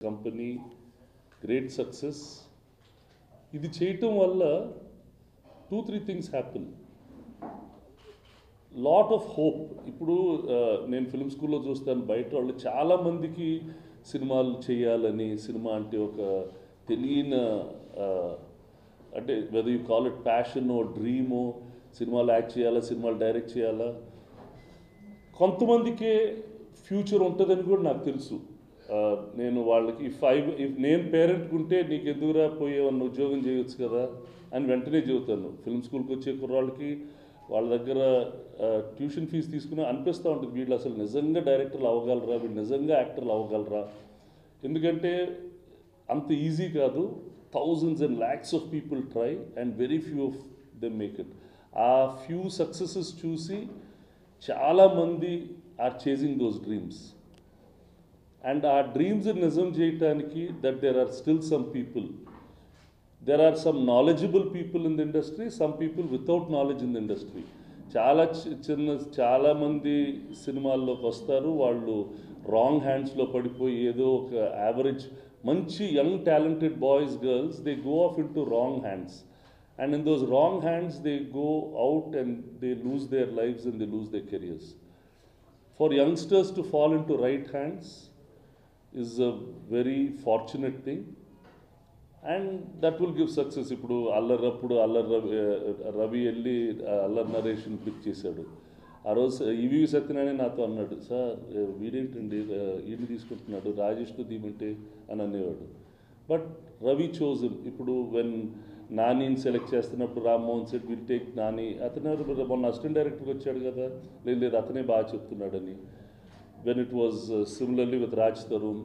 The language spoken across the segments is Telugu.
Company, great success. ఇది చేయటం వల్ల 2-3 things happen. Lot of hope. ఇప్పుడు నేను ఫిల్మ్ స్కూల్లో చూస్తాను, బయట వాళ్ళు చాలామందికి సినిమాలు చేయాలని, సినిమా అంటే ఒక తెలియని అంటే వెదర్ యూ కాల్ ఇట్ ప్యాషనో డ్రీమో, సినిమాలు యాక్ట్ చేయాలా, సినిమాలు డైరెక్ట్ చేయాలా. కొంతమందికే ఫ్యూచర్ ఉంటుందని కూడా నాకు తెలుసు. నేను వాళ్ళకి ఇఫ్ నేను పేరెంట్కి ఉంటే నీకు ఎదురురా పోయేవన్న ఉద్యోగం చేయొచ్చు కదా అని వెంటనే చెబుతాను. ఫిల్మ్ స్కూల్కి వచ్చే కుర్రాళ్ళకి వాళ్ళ దగ్గర ట్యూషన్ ఫీజు తీసుకుని అనిపిస్తూ ఉంటుంది, వీళ్ళు అసలు నిజంగా డైరెక్టర్లు అవ్వగలరా, వీళ్ళు నిజంగా యాక్టర్లు అవ్వగలరా. ఎందుకంటే అంత ఈజీ కాదు. Thousands and lakhs of people try and very few of them make it. ఆ ఫ్యూ సక్సెసెస్ చూసి చాలామంది are chasing those dreams. And ఆ డ్రీమ్స్ నిజం చేయటానికి that there are still some people. There are some knowledgeable people in the industry, some people without knowledge in the industry. చాలా మంది సినిమాల్లోకి వస్తారు, వాళ్ళు రాంగ్ హ్యాండ్స్లో పడిపోయి ఏదో ఒక యావరేజ్ మంచి young talented boys girls they go of in to wrong hands. And in those wrong hands they go out and they lose their lifes and they lose their careers. For youngsters to fall in to right hands is a very fortunate thing. And that will give success. ఇప్పుడు అల్లర్ రవి వెళ్ళి అల్లర్ నరేషన్ పిక్ చేశాడు. ఆ రోజు ఈవీవి సత్యనారాయణ నాతో అన్నాడు, సార్ వీడేంటండి ఈయన్ని తీసుకుంటున్నాడు, రాజేష్తో దీమంటే అని అనేవాడు. But Ravi chosen. ఇప్పుడు వెన్ నానిని సెలెక్ట్ చేస్తున్నప్పుడు Rammohan said will take Nani, అతను మొన్న అసిస్టెంట్ డైరెక్టర్కి వచ్చాడు కదా, లేదు అతనే బాగా చెప్తున్నాడని. When it was similarly with Raj Tarun.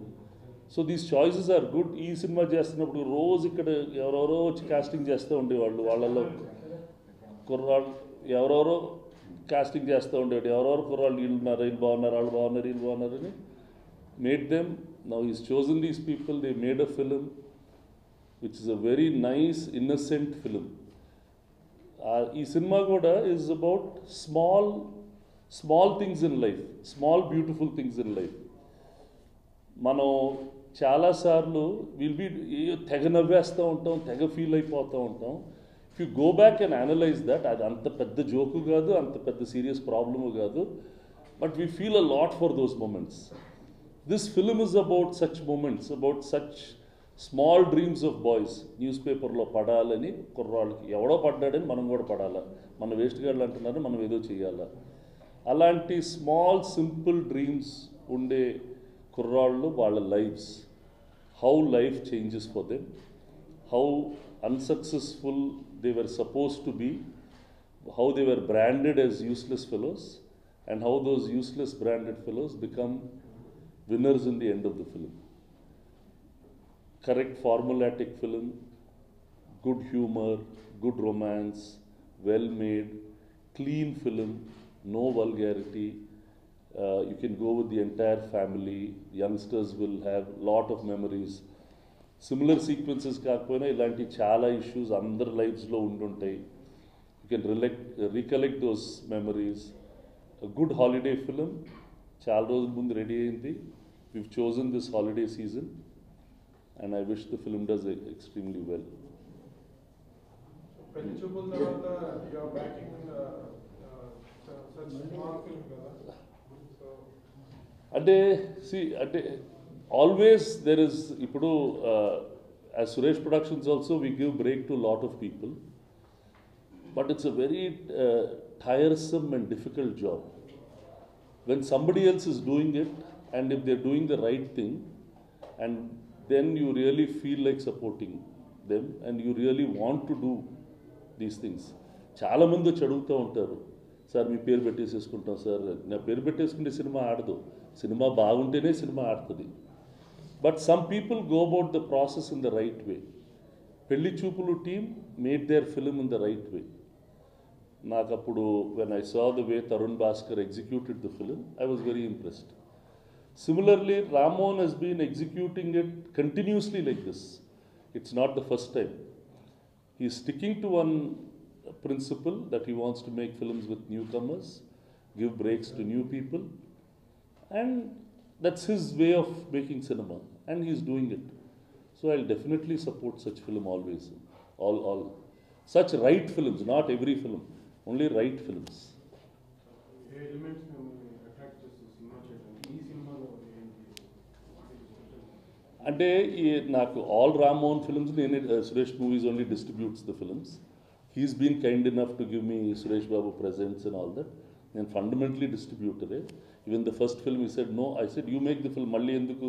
So these choices are good. ఈ సినిమా చేస్తున్నప్పుడు రోజు ఇక్కడ ఎవరెవరో వచ్చి కాస్టింగ్ చేస్తూ ఉండేవాళ్ళు, వాళ్ళలో కుర్రాళ్ళు ఎవరెవరో కాస్టింగ్ చేస్తూ ఉండేవాడు, ఎవరెవరు కుర్రాళ్ళు వీళ్ళు ఉన్నారు, వీళ్ళు బాగున్నారు, వాళ్ళు బాగున్నారు, వీళ్ళు బాగున్నారని made them. Now is chosen these people, they made a film which is a very nice innocent film. ఈ సినిమా కూడా is about small things in life, small beautiful things in life. మనం చాలాసార్లు తెగ నవ్వేస్తూ ఉంటాం, తెగ ఫీల్ అయిపోతూ ఉంటాం. If you go back and analyse that, అది అంత పెద్ద జోకు కాదు, అంత పెద్ద సీరియస్ ప్రాబ్లము కాదు, but we feel a lot for those moments. This film is about such moments, about such small dreams of boys. News పేపర్లో పడాలని కుర్రాళ్ళకి, ఎవడో పడ్డాడని మనం కూడా పడాలా, మన వేస్ట్ గార్డులు అంటున్నారు, మనం ఏదో చేయాలా. అలాంటి స్మాల్ సింపుల్ డ్రీమ్స్ ఉండే కుర్రాళ్ళు, వాళ్ళ lives, how life changes for them, how unsuccessful they were supposed to be, how they were branded as useless fellows, and how those useless branded fellows become winners in the end of the film. Correct formulatic film, good humor, good romance, well made, clean film, no vulgarity. You can go with the entire family. Youngsters will have lot of memories. Similar sequences కాకపోయినా ఇలాంటి చాలా ఇష్యూస్ అందరి లైఫ్స్లో ఉండుంటాయి. You can recollect those memories. A good holiday film. చాలా రోజుల ముందు రెడీ అయింది. We've chosen this holiday season and I wish the film does extremely well. పెళ్లి చూపుల తర్వాత you are backing such small film కదా. So అంటే always there is, ఇప్పుడు as Suresh Productions also we give break to a lot of people, but it's a very tiresome and difficult job. When somebody else is doing it, and if they're doing the right thing, and then you really feel like supporting them and you really want to do these things. చాలా మంది వచ్చి అడుగుతూ ఉంటారు, సార్ మీ పేరు పెట్టేసేసుకుంటాం సార్. నా పేరు పెట్టేసుకుంటే సినిమా ఆడదు, సినిమా బాగుంటేనే సినిమా ఆడుతుంది. But some people go about the process in the right way. పెళ్లి చూపులు team made their film in the right way. నాకు అప్పుడు when I saw the way Tarun Bhaskar executed the film, I was very impressed. Similarly, Ramon has been executing it continuously like this. It's not the first time. He is sticking to one principle that he wants to make films with newcomers, give breaks to new people, and that's his way of making cinema. and he's doing it. So I'll definitely support such film always. All such right films, not every film, only right films. A elements మిమ్మల్ని అట్రాక్ట్ చేస్తుంది సినిమా చేయడానికి ఈ సినిమాలో ఏంటి అంటే ఈ నాకు ఆల్ రామ్మోహన్ ఫిల్మ్స్ నేనే Suresh movies only distributes the films. He's been kind enough to give me Suresh Babu presents and all that. నేను ఫండమెంటలీ డిస్ట్రిబ్యూటరే. Even the first film he said no, I said you make the film. మళ్ళీ ఎందుకు,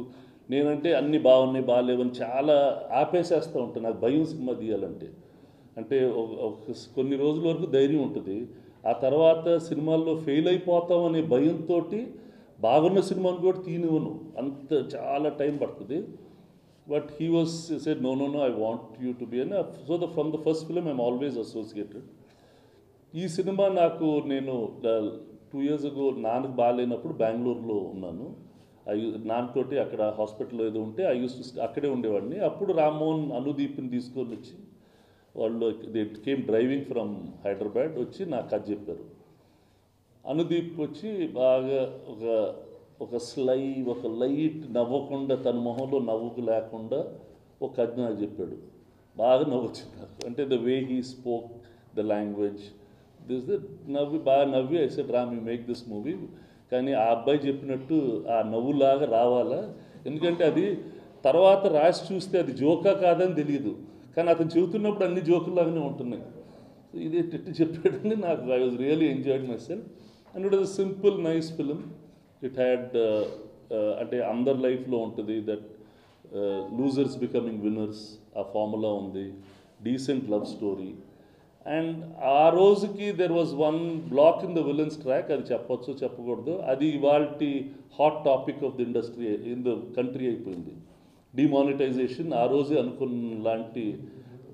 నేనంటే అన్ని బాగున్నాయి బాగాలేవని చాలా ఆపేసేస్తూ ఉంటాను. నాకు భయం సినిమా తీయాలంటే. అంటే కొన్ని రోజుల వరకు ధైర్యం ఉంటుంది, ఆ తర్వాత సినిమాల్లో ఫెయిల్ అయిపోతాం అనే భయంతో బాగున్న సినిమాను కూడా తీనివ్వను, అంత చాలా టైం పడుతుంది. But he was said no no no, I want you to be అని. So from the first film I'm always associated. ఈ సినిమా నాకు, నేను 2 years ago నాన్నకు బాగాలేనప్పుడు బెంగళూరులో ఉన్నాను. నాన్నతోటి అక్కడ హాస్పిటల్లో ఏదో ఉంటే ఐ యూస్ టు అక్కడే ఉండేవాడిని. అప్పుడు రామ్మోహన్ అనుదీప్ని తీసుకొని వచ్చి, వాళ్ళు they came driving from Hyderabad వచ్చి నాకు కథ చెప్పారు. అనుదీప్ వచ్చి బాగా ఒక లైట్ నవ్వకుండా, తన మొహంలో నవ్వుకు లేకుండా ఒక కథ నాకు చెప్పాడు. బాగా నవ్వొచ్చింది నాకు. అంటే the way he spoke the language బాగా నవ్వి I said Ram you make this movie. కానీ ఆ అబ్బాయి చెప్పినట్టు ఆ నవ్వులాగా రావాలా, ఎందుకంటే అది తర్వాత రాసి చూస్తే అది జోకా కాదని తెలియదు, కానీ అతను చెబుతున్నప్పుడు అన్ని జోకుల్లాగానే ఉంటున్నాయి. ఇది ఎట్టి చెప్పాడని నాకు, I was really enjoyed myself. And it was simple nice film. It had అంటే అందరి లైఫ్లో ఉంటుంది దట్ లూజర్స్ బికమింగ్ విన్నర్స్, ఆ ఫార్ములా ఉంది. Decent love story. అండ్ ఆ రోజుకి there was one black in the villain's track, అది చెప్పొచ్చు చెప్పకూడదు, అది ఇవాల్టి hot topic of the industry in the country అయిపోయింది. డిమానిటైజేషన్ ఆ రోజే అనుకున్న లాంటి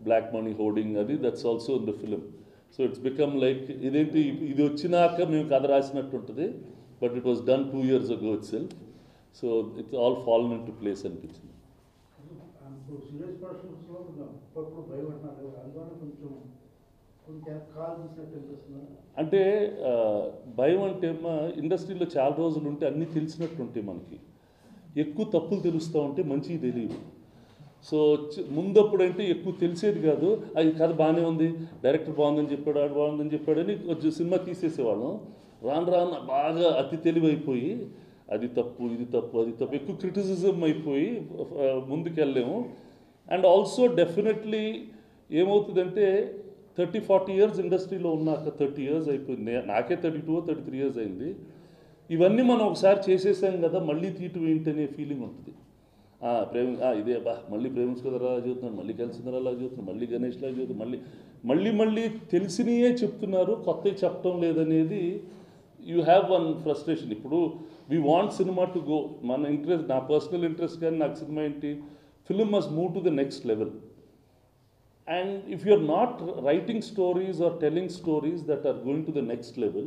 బ్లాక్ మనీ హోర్డింగ్, అది that's also in the film. So it's become like ఇదేంటి ఇది వచ్చినాక మేము కథ రాసినట్టు ఉంటుంది, but it was done 2 years ago it self. So it's all fallen in to place అనిపించింది. సీరియస్ పర్సన్స్లో అప్పుడప్పుడు భయం అంటున్నారు, అందువల్ల కొంచెం కాల్ చూసినట్టు అనిపిస్తుంది. అంటే భయం అంటే ఇండస్ట్రీలో చాలా రోజులు ఉంటే అన్నీ తెలిసినట్టు ఉంటాయి మనకి. ఎక్కువ తప్పులు తెలుస్తూ ఉంటే మంచిగా తెలియదు. సో ముందప్పుడంటే ఎక్కువ తెలిసేది కాదు. అది కథ బాగానే ఉంది, డైరెక్టర్ బాగుందని చెప్పాడు, ఆడు బాగుందని చెప్పాడని కొంచెం సినిమా తీసేసేవాళ్ళం. రాను బాగా అతి తెలివైపోయి అది తప్పు ఇది తప్పు అది తప్పు ఎక్కువ క్రిటిసిజం అయిపోయి ముందుకెళ్ళలేము. అండ్ ఆల్సో డెఫినెట్లీ ఏమవుతుందంటే 30-40 years ఇండస్ట్రీలో ఉన్నాక, 30 years అయిపోయింది, నాకే 32-33 years అయింది. ఇవన్నీ మనం ఒకసారి చేసేసాం కదా, మళ్ళీ తీటు ఏంటి అనే ఫీలింగ్ ఉంటుంది. ఇదే మళ్ళీ ప్రేమించుకోదరా చదువుతున్నాడు, మళ్ళీ కలిసిందరా అలా చదువుతున్నాడు, మళ్ళీ గణేష్ లాగా చదువుతున్నాడు, మళ్ళీ తెలిసినయే చెప్తున్నారు, కొత్తవి చెప్పడం లేదనేది యూ హ్యావ్ వన్ ఫ్రస్ట్రేషన్. ఇప్పుడు we want cinema to go, మన ఇంట్రెస్ట్, నా పర్సనల్ ఇంట్రెస్ట్ కానీ నాకు సినిమా ఏంటి, film must move to the next level. And if you're not writing stories or telling stories that are going to the next level,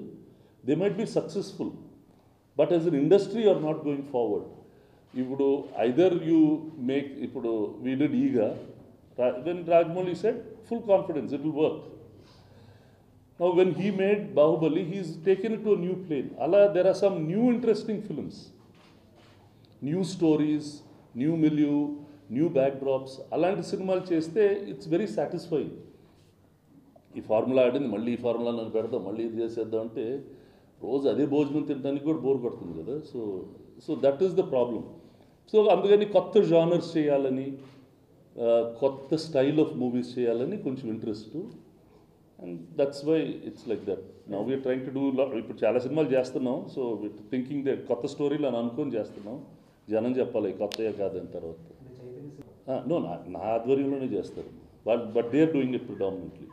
they might be successful, but as an industry you're not going forward. Ipudu either you make, ipudu we did Eega, when Rajmouli said full confidence it will work. Now when he made Bahubali, he's taken it to a new plane. Allah, there are some new interesting films, new stories, new milieu, new backdrops, అలాంటి సినిమాలు చేస్తే ఇట్స్ వెరీ సాటిస్ఫైయింగ్. ఈ ఫార్ములా ఆడింది, మళ్ళీ ఈ ఫార్ములా నన్ను పెడదాం, మళ్ళీ ఇది చేసేద్దాం అంటే రోజు అదే భోజనం తినడానికి కూడా బోర్ కొడుతుంది కదా. So that is the problem. So అందుకని కొత్త జానర్స్ చేయాలని, కొత్త స్టైల్ ఆఫ్ మూవీస్ చేయాలని కొంచెం interest. And that's why it's like that. Now we're trying to do, ఇప్పుడు చాలా సినిమాలు చేస్తున్నాం. సో థింకింగ్ దట్ కొత్త స్టోరీలు అని అనుకొని చేస్తున్నాం. జనం చెప్పాలి కొత్తయే కాదని. తర్వాత నో, నా ఆధ్వర్యంలోనే చేస్తారు వాళ్ళు, but they are doing it predominantly.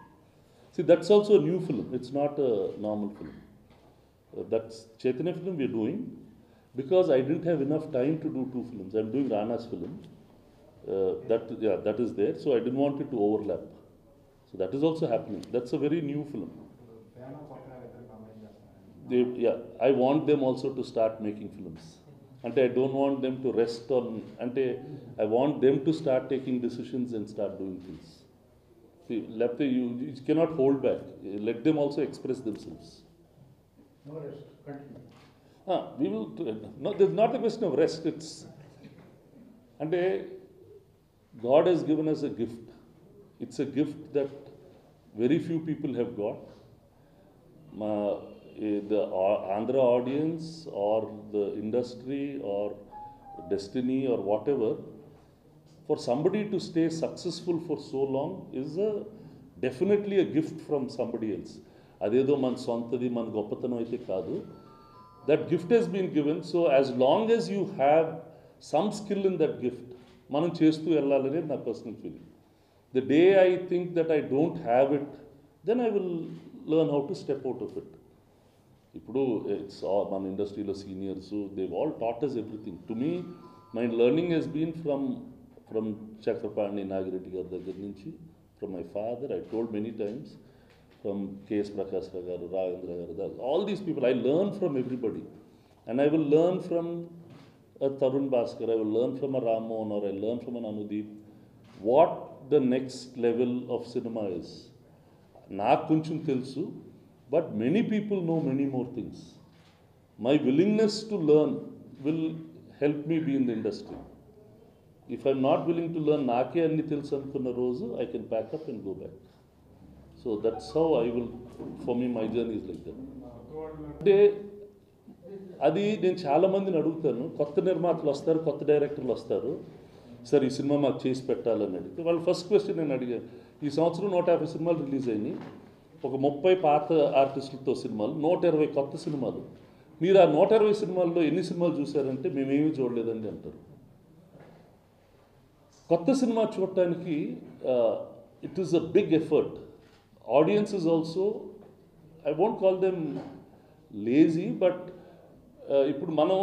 See that's also new film, it's not normal film. That's Chaitanya film we're doing because I didn't have enough time to do 2 films. I'm doing Rana's film, that is there, so I didn't want it to overlap. So that is also happening. That's a very new film. I want them also to start making films. అంటే I don't want them to rest on, అంటే I want them to start taking decisions and start doing things. See, you cannot hold back. Let them also express themselves. No rest, continue. We will. No, there's not a question of rest. It's అంటే God has given us a gift. It's a gift that very few people have got. The Andhra audience or the industry or destiny or whatever, for somebody to stay successful for so long is definitely a gift from somebody else. అదేదో మన సొంతది మన గొప్పతనం అయితే కాదు. That gift has been given, so as long as you have some skill in that gift, మనం చేస్తూ వెళ్ళాలనేది నా personal feeling. The day I think that I don't have it, then I will learn how to step out of it. ఇప్పుడు ఇట్స్ మన ఇండస్ట్రీలో seniors they've all taught us everything. To me my learning he's been from Chakrapani Nagireddy గారి దగ్గర నుంచి, from my father, I told many times, from KS Prakash Rao garu, Raghavendra garu, all these people I learn from everybody. And I will learn from Tarun Bhaskar, I will learn from a Ramon or I learn from an Anudeep what the next level of cinema is. నాకు కొంచెం తెలుసు, but many people know many more things. My willingness to learn will help me be in the industry. If I'm not willing to learn, నాకే అన్ని తెలుసు అనుకున్న రోజు I can pack up and go back. So that's how I will, for me my journey is like that. అంటే అది నేను చాలామందిని అడుగుతాను, కొత్త నిర్మాతలు వస్తారు, కొత్త డైరెక్టర్లు వస్తారు, సార్ ఈ సినిమా మాకు చేసి పెట్టాలని అడిగితే వాళ్ళ ఫస్ట్ క్వశ్చన్ నేను అడిగాను, ఈ సంవత్సరం 150 సినిమాలు రిలీజ్ అయినాయి, ఒక 30 పాత ఆర్టిస్టులతో సినిమాలు, 120 కొత్త సినిమాలు, మీరు ఆ 120 సినిమాల్లో ఎన్ని సినిమాలు చూశారంటే మేమేమీ చూడలేదండి అంటారు. కొత్త సినిమా చూడటానికి it is a big effort. Audience is also, I won't call them lazy, but ఇప్పుడు మనం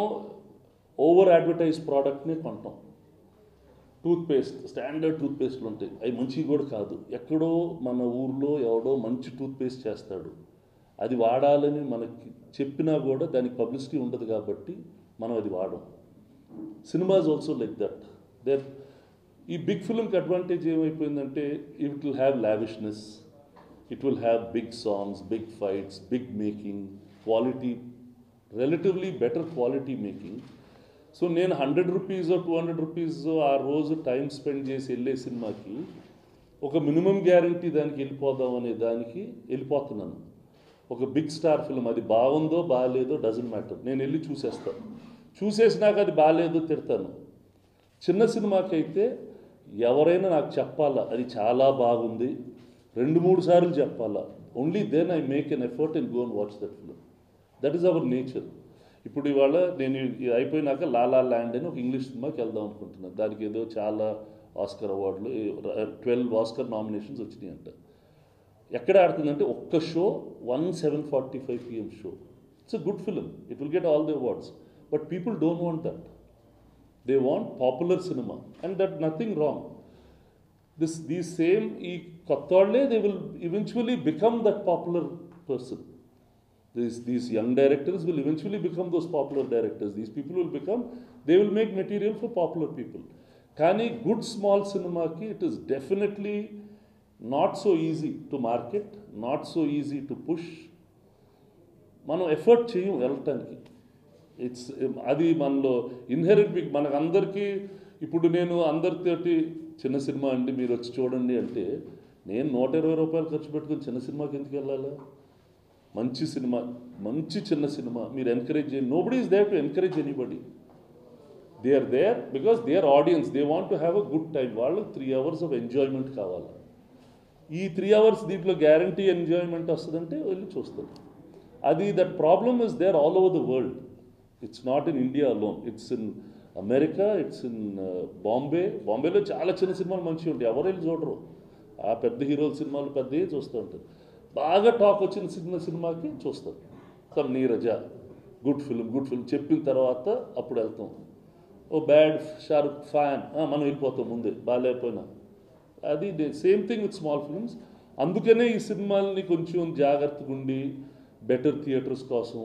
ఓవర్ అడ్వర్టైజ్ ప్రోడక్ట్నే కొంటాం. టూత్పేస్ట్, స్టాండర్డ్ టూత్పేస్ట్లు ఉంటాయి, అవి మంచివి కూడా కాదు. ఎక్కడో మన ఊర్లో ఎవడో మంచి టూత్పేస్ట్ చేస్తాడు, అది వాడాలని మనకి చెప్పినా కూడా దానికి పబ్లిసిటీ ఉండదు కాబట్టి మనం అది వాడం. Cinemas also like that. ఈ బిగ్ ఫిల్మ్కి అడ్వాంటేజ్ ఏమైపోయిందంటే it will have lavishness, it will have big songs, big fights, big making, quality, relatively better quality making. So నేను 100 రూపీస్ 200 రూపీస్ ఆ రోజు టైం స్పెండ్ చేసి వెళ్ళే సినిమాకి ఒక మినిమం గ్యారంటీ దానికి వెళ్ళిపోదాం అనే దానికి వెళ్ళిపోతున్నాను. ఒక బిగ్ స్టార్ ఫిల్మ్ అది బాగుందో బాగాలేదో డజంట్ మ్యాటర్, నేను వెళ్ళి చూసేస్తాను. చూసేసినాక అది బాగాలేదో తిడతాను. చిన్న సినిమాకి అయితే ఎవరైనా నాకు చెప్పాలా అది చాలా బాగుంది, 2-3 సార్లు చెప్పాలా. Only then I make an effort and go and watch that film. That is our nature. ఇప్పుడు ఇవాళ నేను అయిపోయినాక లాలా ల్యాండ్ అని ఒక ఇంగ్లీష్ సినిమాకి వెళ్దాం అనుకుంటున్నాను. దానికి ఏదో చాలా ఆస్కర్ అవార్డులు, 12 ఆస్కర్ నామినేషన్స్ వచ్చినాయి అంట. ఎక్కడ ఆడుతుందంటే ఒక్క show 7:45 PM show. It's a good film, it will get all the awards, but people don't want that. They want popular cinema, and that nothing wrong. These same ఈ కొత్త వాళ్ళే they will eventually become that popular person. These young directors will eventually become those popular directors. These people will become, they will make material for popular people. Kani good small cinema ki, it is definitely not so easy to market, not so easy to push. మనం ఎఫర్ట్ చేయం వెళ్ళటానికి. ఇట్స్ అది మనలో ఇన్హెరెంట్. మనకు అందరికీ ఇప్పుడు నేను అందరితోటి చిన్న సినిమా అండి మీరు వచ్చి చూడండి అంటే నేను 120 రూపాయలు ఖర్చు పెట్టుకుని చిన్న సినిమాకి ఎందుకు వెళ్ళాలా? మంచి సినిమా, మంచి చిన్న సినిమా మీరు ఎంకరేజ్ చేయండి. Nobody is there to encourage anybody. They are there because they are audience, they want to have a good time. వాళ్ళు 3 hours ఆఫ్ ఎంజాయ్మెంట్ కావాలి. ఈ 3 hours దీంట్లో గ్యారంటీ ఎంజాయ్మెంట్ వస్తుందంటే వెళ్ళి చూస్తారు. అది that problem is there all over the world. It's not in India alone, it's in America, it's in Bombay. బాంబేలో చాలా చిన్న సినిమాలు మంచిగా ఉంటాయి, ఎవరు వెళ్ళి చూడరు. ఆ పెద్ద హీరోల సినిమాలు పెద్దవి చూస్తూ ఉంటారు. బాగా టాక్ వచ్చిన సినిమాకి చూస్తారు. సమ్ నీరజ గుడ్ ఫిల్మ్ చెప్పిన తర్వాత అప్పుడు వెళ్తాం. ఓ బ్యాడ్ షారుఖ్ ఫ్యాన్ మనం వెళ్ళిపోతాం ముందే బాగాలేకపోయినా. అది same thing with small films. అందుకనే ఈ సినిమాలని కొంచెం జాగ్రత్తగా ఉండి బెటర్ థియేటర్స్ కోసం.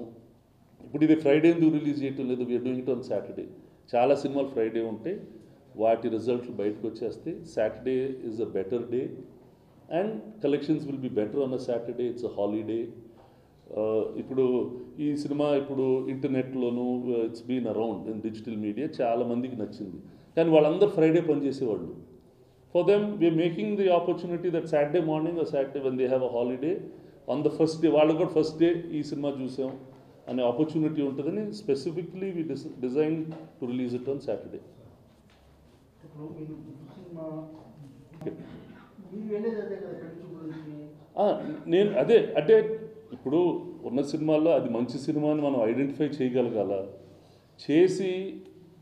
ఇప్పుడు ఇది ఫ్రైడే ఎందుకు రిలీజ్ చేయటం లేదు, we're doing it on Saturday. చాలా సినిమాలు ఫ్రైడే ఉంటాయి, వాటి రిజల్ట్లు బయటకు వచ్చేస్తాయి. Saturday is a better day and collections will be better on a Saturday. It's a holiday. ఇప్పుడు ఈ సినిమా ఇప్పుడు ఇంటర్నెట్లోనూ it's been around in digital media, చాలా మందికి నచ్చింది. కానీ వాళ్ళందరూ ఫ్రైడే పనిచేసేవాళ్ళు. For them we're making the opportunity that Saturday morning or Saturday when they have a holiday on the first day వాళ్ళకు కూడా ఫస్ట్ డే ఈ సినిమా చూసాం అనే ఆపర్చునిటీ ఉంటుందని specifically we design to release it on Saturday. ఇప్పుడు మీరు సినిమా మీరు వెళ్ళేది అదే కదా పెళ్లి చూపుల నుంచి. నేను అదే అంటే ఇప్పుడు ఉన్న సినిమాల్లో అది మంచి సినిమా అని మనం ఐడెంటిఫై చేయగలగాల, చేసి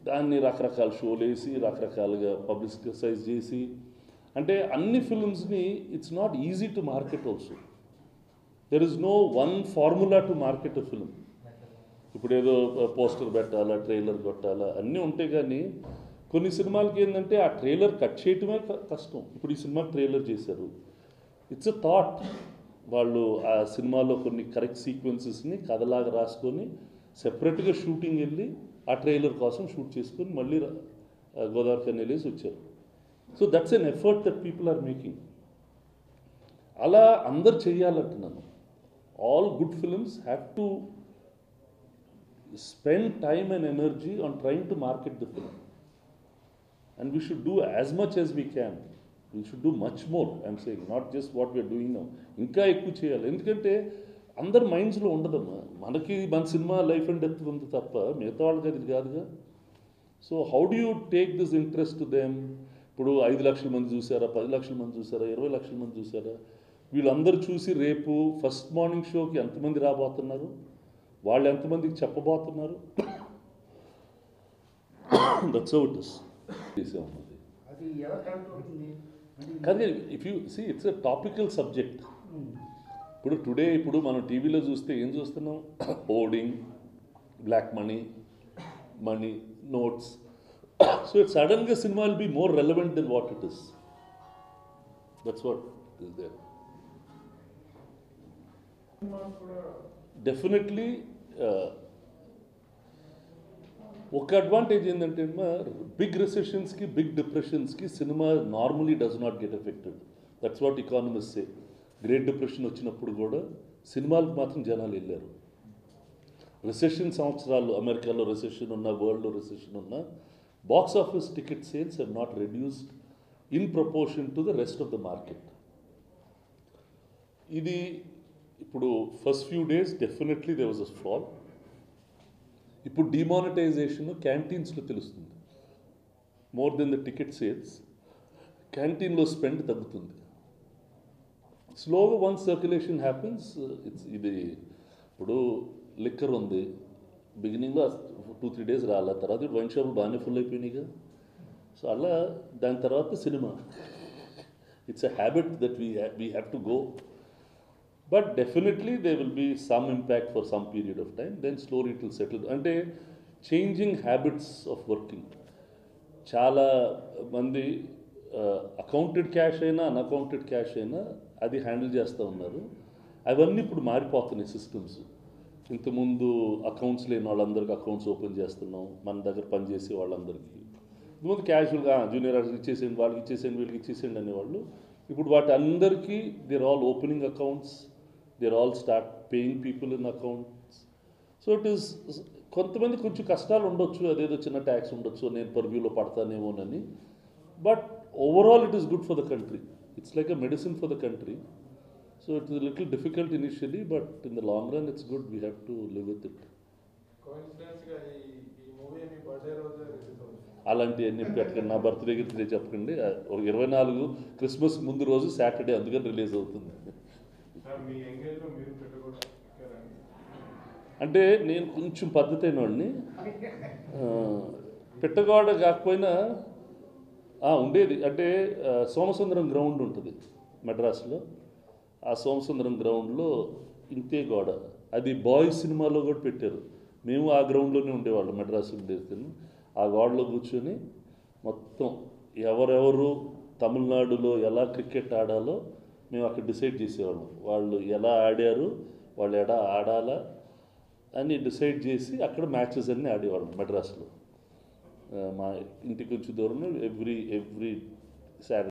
దాన్ని రకరకాల షోలు వేసి రకరకాలుగా పబ్లిసిటైజ్ చేసి, అంటే అన్ని ఫిల్మ్స్ని it's not easy to market also. There is no one formula to market a film. ఇప్పుడు ఏదో పోస్టర్ పెట్టాలా, ట్రైలర్ కొట్టాలా అన్నీ ఉంటాయి, కానీ కొన్ని సినిమాలకి ఏంటంటే ఆ ట్రైలర్ కట్ చేయటమే కష్టం. ఇప్పుడు ఈ సినిమా ట్రైలర్ చేశారు, ఇట్స్ అ థాట్. వాళ్ళు ఆ సినిమాలో కొన్ని కరెక్ట్ సీక్వెన్సెస్ని కథలాగా రాసుకొని సెపరేట్గా షూటింగ్ వెళ్ళి ఆ ట్రైలర్ కోసం షూట్ చేసుకొని మళ్ళీ గోదావరి కని వెళ్ళేసి వచ్చారు. So that's an effort that people are making. అలా అందరు చెయ్యాలంటున్నాను. All good films have to spend time and energy on trying to market the film, and we should do as much as we can. We should do much more, I'm saying, not just what we are doing now. ఇంకా ఎక్కువ చేయాలి, ఎందుకంటే అందరి మైండ్స్లో ఉండదమ్మా. మనకి మన సినిమా లైఫ్ అండ్ డెత్ ఉంది తప్ప మిగతా వాళ్ళకి అది కాదుగా. So how do you take this interest to them? ఇప్పుడు 5 లక్షల మంది చూసారా, 10 లక్షల మంది చూసారా, 20 లక్షల మంది చూసారా? వీళ్ళందరూ చూసి రేపు ఫస్ట్ మార్నింగ్ షోకి ఎంతమంది రాబోతున్నారు, వాళ్ళు ఎంతమందికి చెప్పబోతున్నారు? That's how it is. అది ఎలా కరెక్ట్ అవుతుంది కానీ if you see it's a topical subject. ఇప్పుడు టుడే ఇప్పుడు మనం టీవీలో చూస్తే ఏం చూస్తున్నాం? Hoarding, black money, money notes. So it సడన్గా cinema will be more relevant than what it is. That's what is there. Definitely ఒక అడ్వాంటేజ్ ఏంటంటే బిగ్ రిసెషన్స్కి, బిగ్ డిప్రెషన్స్కి cinema normally does not get affected. That's what economist say. Great depression వచ్చినప్పుడు కూడా సినిమాలకు మాత్రం జనాలు వెళ్ళారు. రిసెషన్ సంవత్సరాలు, అమెరికాలో రిసెషన్ ఉన్నా, వరల్డ్లో రిసెషన్ ఉన్నా, box office ticket sales have not reduced in proportion to the rest of the market. ఇది ఇప్పుడు first few days definitely they was a fall. ఇప్పుడు డిమానిటైజేషన్ క్యాంటీన్స్లో తెలుస్తుంది. More than the ticket sales, క్యాంటీన్లో స్పెండ్ తగ్గుతుంది స్లోగా. వన్స్ సర్క్యులేషన్ హ్యాపెన్స్, ఇది ఇప్పుడు లిక్కర్ ఉంది, బిగినింగ్లో 2-3 డేస్ రాల, తర్వాత ఇప్పుడు వైన్ షాపులు బాగానే ఫుల్ అయిపోయినాయిగా. సో అలా దాని తర్వాత cinema, it's a habit that we have to go. But definitely there will be some impact for some period of time, then slowly it will settle. అంటే changing habits of working. చాలా మంది అకౌంటెడ్ క్యాష్ అయినా అన్అకౌంటెడ్ క్యాష్ అయినా అది హ్యాండిల్ చేస్తూ ఉన్నారు. అవన్నీ ఇప్పుడు మారిపోతున్నాయి సిస్టమ్స్. ఇంతకుముందు అకౌంట్స్ లేని వాళ్ళందరికీ అకౌంట్స్ ఓపెన్ చేస్తున్నాం, మన దగ్గర పనిచేసే వాళ్ళందరికీ. ఇంతకుముందు క్యాజువల్గా జూనియర్ ఆర్టిస్ట్ ఇచ్చేసేయండి, వాళ్ళకి ఇచ్చేసేయండి, వీళ్ళకి ఇచ్చేసేయండి అనేవాళ్ళు. ఇప్పుడు వాటి అందరికీ they're all opening accounts, they're all start paying people in accounts. So it is కొంతమంది కొంచెం కష్టాలు ఉండొచ్చు, అదేదో చిన్న ట్యాక్స్ ఉండొచ్చు, నేను పర్వ్యూలో పడతానేమోనని. But overall it is good for the country. It's like a medicine for the country. So it is little difficult initially, but in the long run it's good. We have to live with it. అలాంటివన్నీ పెట్టకండి, నా బర్త్డే గిర్త్డే చెప్పకండి. 24 క్రిస్మస్ ముందు రోజు సాటర్డే, అందుకని రిలీజ్ అవుతుంది. అంటే నేను కొంచెం పద్ధతి అయిన వాడిని, పెట్టగోడ కాకపోయినా ఉండేది. అంటే సోమసుందరం గ్రౌండ్ ఉంటుంది మెడ్రాస్లో. ఆ సోమసుందరం గ్రౌండ్లో ఇంతే గోడ, అది బాయ్స్ సినిమాలో కూడా పెట్టారు. మేము ఆ గ్రౌండ్లోనే ఉండేవాళ్ళం, మెడ్రాస్ ఉండేది. ఆ గోడలో కూర్చొని మొత్తం ఎవరెవరు తమిళనాడులో ఎలా క్రికెట్ ఆడాలో మేము అక్కడ డిసైడ్ చేసేవాళ్ళం. వాళ్ళు ఎలా ఆడారు, వాళ్ళు ఎలా ఆడాలా అని డిసైడ్ చేసి అక్కడ మ్యాచెస్ అన్నీ ఆడేవాళ్ళం మెడ్రాస్లో. మా ఇంటికి కొంచెం దూరంలో ఎవ్రీ సాటర్డే